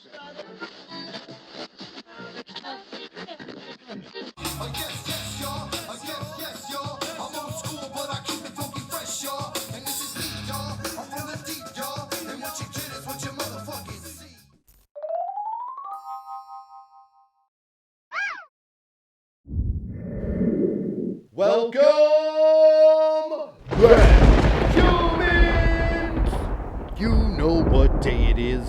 Yes, y'all. Yes, y'all. I'm old school, but I keep it funky fresh, y'all. And this is deep, y'all. I'm from the deep, y'all. And what you get is what you motherfucking see. Welcome back, humans! You know what day it is.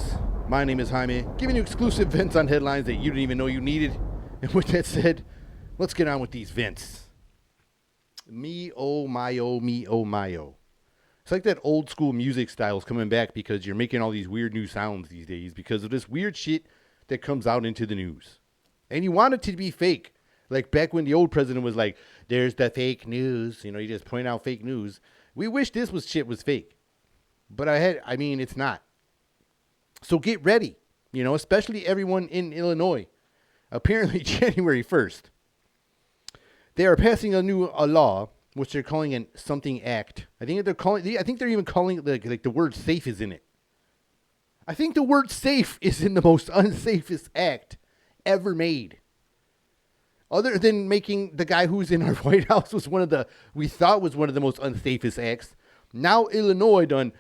My name is Jaime, giving you exclusive vents on headlines that you didn't even know you needed. And with that said, let's get on with these vents. Me, oh, my, oh, me, oh, my, oh. It's like that old school music style is coming back because you're making all these weird new sounds these days because of this weird shit that comes out into the news. And you want it to be fake. Like back when the old president was like, there's the fake news. You know, you just point out fake news. We wish this shit was fake. But it's not. So get ready, especially everyone in Illinois. Apparently January 1st, they are passing a law, which they're calling an something act. I think they're even calling it like the word safe is in it. I think the word safe is in the most unsafest act ever made. Other than making the guy who's in our White House we thought was one of the most unsafest acts. Now Illinois done,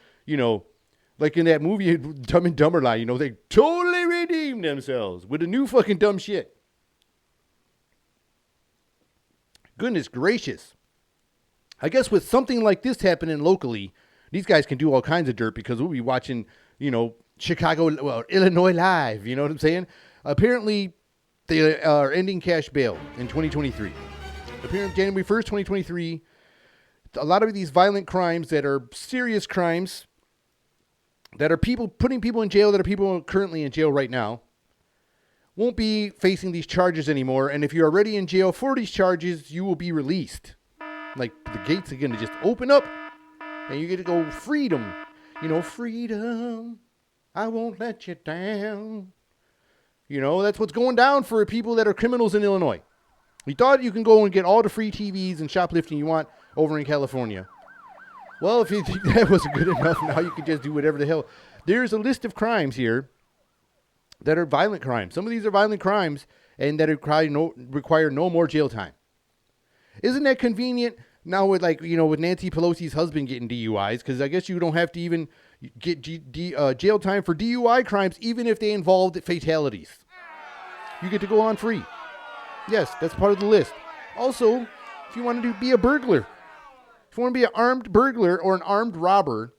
like in that movie Dumb and Dumber line, they totally redeemed themselves with a new fucking dumb shit. Goodness gracious. I guess with something like this happening locally, these guys can do all kinds of dirt because we'll be watching, Illinois live, you know what I'm saying? Apparently, they are ending cash bail in 2023. Apparently, January 1st, 2023, a lot of these violent crimes that are serious crimes that are putting people in jail that are people currently in jail right now won't be facing these charges anymore. And if you're already in jail for these charges, you will be released. Like the gates are going to just open up and you get to go freedom. Freedom. I won't let you down. That's what's going down for people that are criminals in Illinois. We thought you can go and get all the free TVs and shoplifting you want over in California. Well, if you think that wasn't good enough, now you can just do whatever the hell. There's a list of crimes here that are violent crimes. Some of these are violent crimes and that require no more jail time. Isn't that convenient now with with Nancy Pelosi's husband getting DUIs? Because I guess you don't have to even get jail time for DUI crimes, even if they involved fatalities. You get to go on free. Yes, that's part of the list. Also, if you want to be a burglar, if you want to be an armed burglar or an armed robber,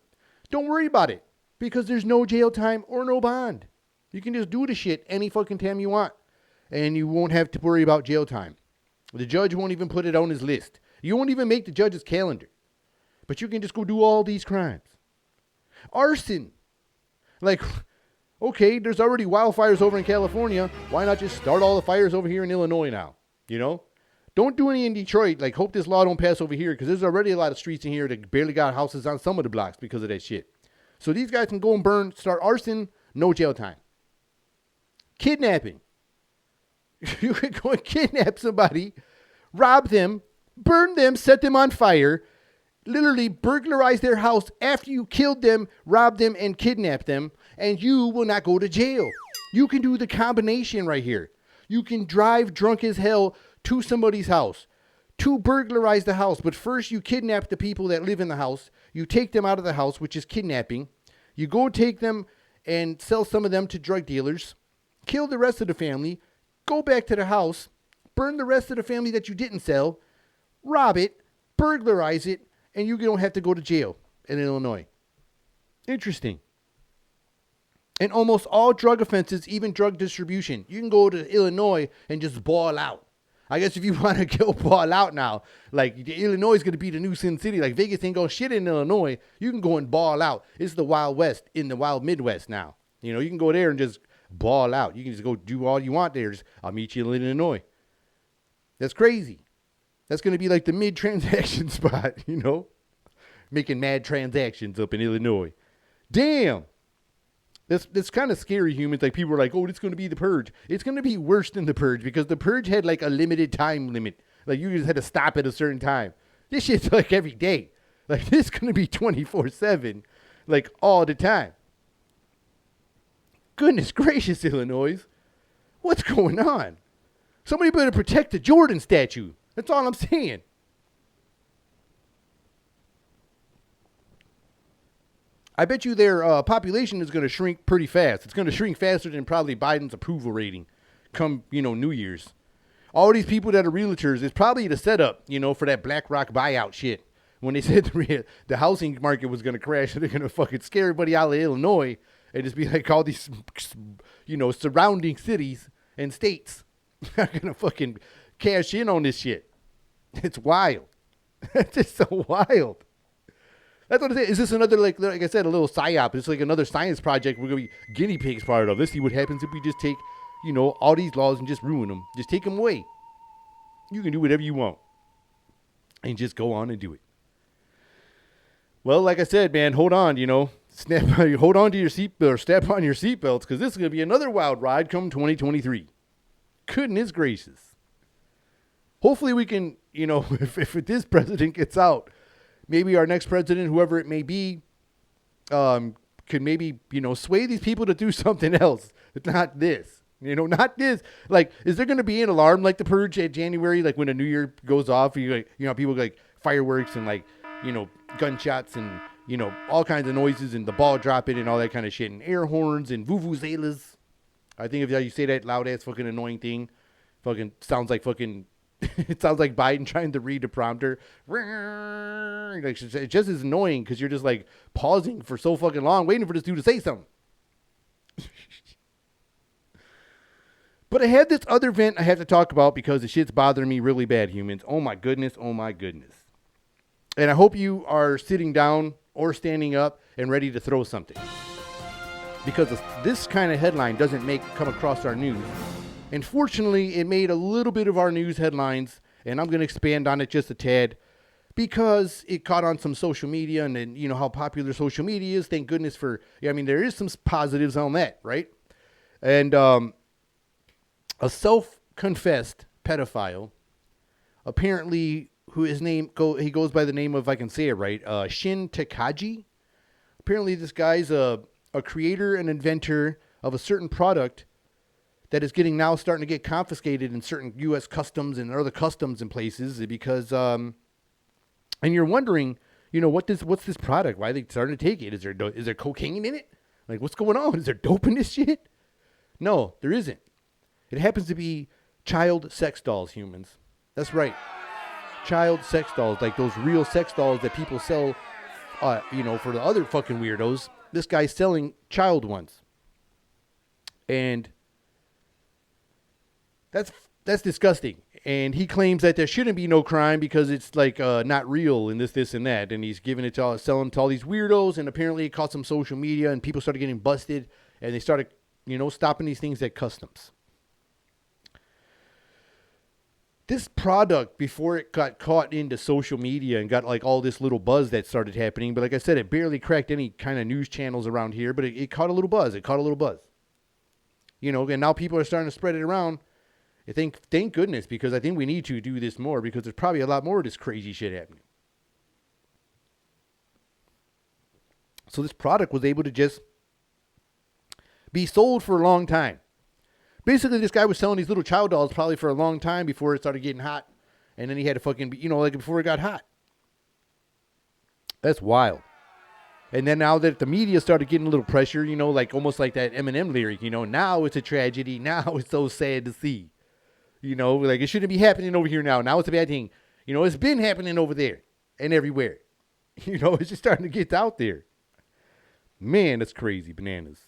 don't worry about it because there's no jail time or no bond. You can just do the shit any fucking time you want, and you won't have to worry about jail time. The judge won't even put it on his list. You won't even make the judge's calendar. But you can just go do all these crimes. Arson. Okay, there's already wildfires over in California. Why not just start all the fires over here in Illinois now? Don't do any in Detroit. Hope this law don't pass over here because there's already a lot of streets in here that barely got houses on some of the blocks because of that shit. So these guys can go and start arson, no jail time. Kidnapping. You can go and kidnap somebody, rob them, burn them, set them on fire, literally burglarize their house after you killed them, robbed them, and kidnapped them, and you will not go to jail. You can do the combination right here. You can drive drunk as hell to somebody's house to burglarize the house, but first you kidnap the people that live in the house. You take them out of the house, which is kidnapping. You go take them and sell some of them to drug dealers, kill the rest of the family, go back to the house, burn the rest of the family that you didn't sell, rob it, burglarize it, and you don't have to go to jail in Illinois. Interesting. And almost all drug offenses, even drug distribution, you can go to Illinois and just ball out. I guess if you want to go ball out now, Illinois is going to be the new Sin City. Vegas ain't going shit in Illinois. You can go and ball out. It's the Wild West in the Wild Midwest now. You can go there and just ball out. You can just go do all you want there. I'll meet you in Illinois. That's crazy. That's going to be like the mid-transaction spot, making mad transactions up in Illinois. Damn. That's kind of scary, humans. People are like, oh, it's going to be the purge. It's going to be worse than the purge because the purge had a limited time limit. You just had to stop at a certain time. This shit's every day. This is going to be 24/7, all the time. Goodness gracious, Illinois. What's going on? Somebody better protect the Jordan statue. That's all I'm saying. I bet you their population is going to shrink pretty fast. It's going to shrink faster than probably Biden's approval rating come, New Year's. All these people that are realtors, it's probably the setup, for that BlackRock buyout shit. When they said the housing market was going to crash, they're going to fucking scare everybody out of Illinois and just be like all these, surrounding cities and states are going to fucking cash in on this shit. It's wild. It's just so wild. That's what it is. Is this another, like I said, a little psyop? It's like another science project we're going to be guinea pigs part of. Let's see what happens if we just take, all these laws and just ruin them. Just take them away. You can do whatever you want. And just go on and do it. Well, like I said, man, hold on, hold on to your seatbelt or step on your seatbelts because this is going to be another wild ride come 2023. Goodness gracious. Hopefully we can, if this president gets out, maybe our next president, whoever it may be, could maybe, sway these people to do something else. It's not this. Not this. Like, is there going to be an alarm like the purge at January? Like when a new year goes off, people like fireworks and like, gunshots and, all kinds of noises and the ball dropping and all that kind of shit and air horns and vuvuzelas. I think if you say that loud ass fucking annoying thing, fucking sounds like fucking, it sounds like Biden trying to read the prompter. Like, it's just as annoying because you're just like pausing for so fucking long waiting for this dude to say something. But I had this other vent I had to talk about because the shit's bothering me really bad, humans. Oh my goodness. Oh my goodness. And I hope you are sitting down or standing up and ready to throw something. Because this kind of headline doesn't come across our news. And fortunately, it made a little bit of our news headlines. And I'm going to expand on it just a tad. Because it caught on some social media. And then, how popular social media is. Thank goodness for, there is some positives on that, right? And a self-confessed pedophile, apparently, he goes by the name of, if I can say it right, Shin Takagi. Apparently, this guy's a creator and inventor of a certain product that is starting to get confiscated in certain U.S. customs and other customs and places because, and you're wondering, what's this product? Why are they starting to take it? Is there cocaine in it? Like, what's going on? Is there dope in this shit? No, there isn't. It happens to be child sex dolls, humans. That's right. Child sex dolls, like those real sex dolls that people sell, for the other fucking weirdos. This guy's selling child ones. And that's disgusting. And he claims that there shouldn't be no crime because it's like not real and this and that. And he's giving it selling to all these weirdos. And apparently it caught some social media and people started getting busted. And they started, stopping these things at customs. This product, before it got caught into social media and got like all this little buzz that started happening, but like I said, it barely cracked any kind of news channels around here, but it caught a little buzz. And now people are starting to spread it around. I think, thank goodness, because I think we need to do this more because there's probably a lot more of this crazy shit happening. So this product was able to just be sold for a long time. Basically, this guy was selling these little child dolls probably for a long time before it started getting hot. And then he had to fucking, before it got hot. That's wild. And then now that the media started getting a little pressure, almost like that Eminem lyric, now it's a tragedy. Now it's so sad to see. Like it shouldn't be happening over here now. Now it's a bad thing. It's been happening over there and everywhere. It's just starting to get out there. Man, that's crazy. Bananas.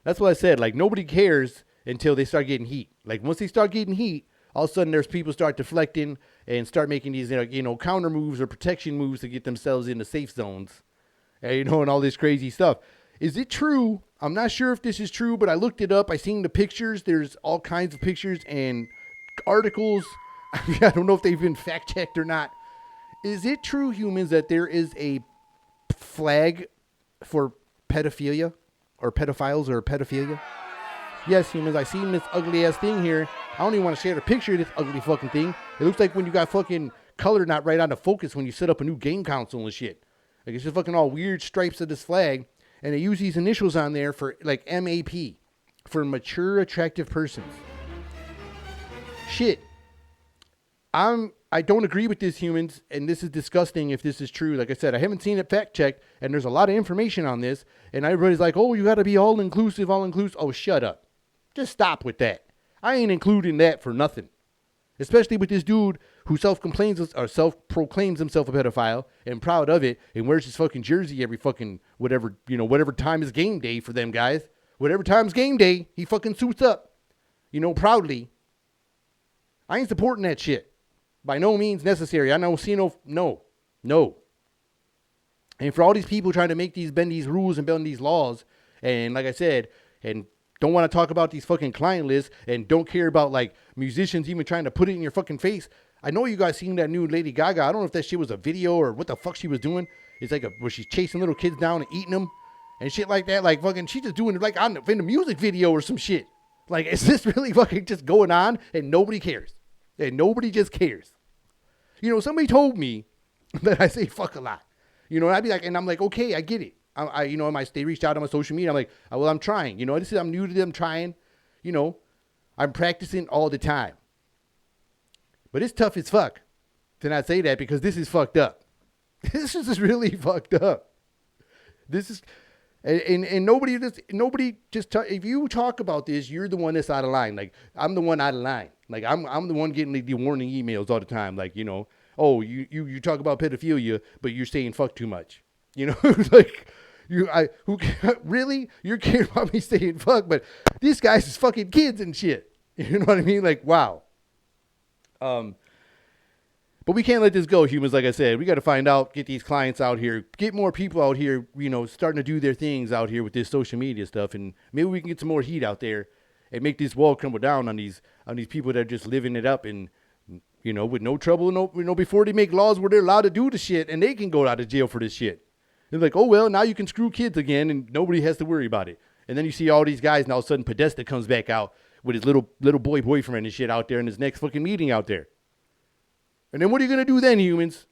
That's what I said. Like, nobody cares until they start getting heat. Like, once they start getting heat, all of a sudden there's people start deflecting and start making these, counter moves or protection moves to get themselves into safe zones, and all this crazy stuff. Is it true? I'm not sure if this is true, but I looked it up. I seen the pictures. There's all kinds of pictures and articles. I don't know if they've been fact-checked or not. Is it true, humans, that there is a flag for pedophilia? Or pedophiles or pedophilia? Yes, humans, I seen this ugly ass thing here. I don't even want to share the picture of this ugly fucking thing. It looks like when you got fucking color not right on the focus when you set up a new game console and shit. Like it's just fucking all weird stripes of this flag. And they use these initials on there for like MAP, for mature, attractive persons. Shit. I don't agree with this, humans, and this is disgusting if this is true. Like I said, I haven't seen it fact checked, and there's a lot of information on this, and everybody's like, oh, you got to be all inclusive, all inclusive. Oh, shut up. Just stop with that. I ain't including that for nothing. Especially with this dude who self-proclaims himself a pedophile and proud of it and wears his fucking jersey every fucking whatever time is game day for them guys. Whatever time's game day, he fucking suits up, proudly. I ain't supporting that shit. By no means necessary. I don't see no. And for all these people trying to bend these rules and bend these laws, and like I said, and don't want to talk about these fucking client lists and don't care about like musicians even trying to put it in your fucking face. I know you guys seen that new Lady Gaga. I don't know if that shit was a video or what the fuck she was doing. It's like where she's chasing little kids down and eating them and shit like that. Like fucking, she's just doing it like in a music video or some shit. Like, is this really fucking just going on and nobody cares? And nobody just cares. Somebody told me that I say fuck a lot. And I'd be like, and I'm like, okay, I get it. They reached out on my social media. I'm like, well, I'm trying. I'm new to them trying. I'm practicing all the time. But it's tough as fuck to not say that because this is fucked up. This is really fucked up. This is, and nobody just, if you talk about this, you're the one that's out of line. Like, I'm the one out of line. Like, I'm the one getting the warning emails all the time. Like, oh, you talk about pedophilia, but you're saying fuck too much. Like, really? You're caring about me saying fuck, but these guys is fucking kids and shit. You know what I mean? Like, wow. But we can't let this go, humans. Like I said, we got to find out, get these clients out here, get more people out here, starting to do their things out here with this social media stuff. And maybe we can get some more heat out there and make this wall crumble down on these people that are just living it up and, with no trouble, before they make laws where they're allowed to do the shit and they can go out of jail for this shit. They're like, oh, well, now you can screw kids again and nobody has to worry about it. And then you see all these guys and all of a sudden Podesta comes back out with his little boy boyfriend and shit out there in his next fucking meeting out there. And then what are you going to do then, humans?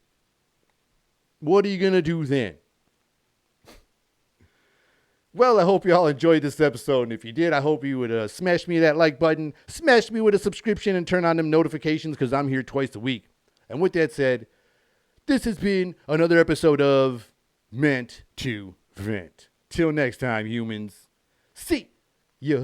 What are you going to do then? Well, I hope you all enjoyed this episode. And if you did, I hope you would smash me that like button, smash me with a subscription, and turn on them notifications because I'm here twice a week. And with that said, this has been another episode of Meant to Vent. Till next time, humans. See ya.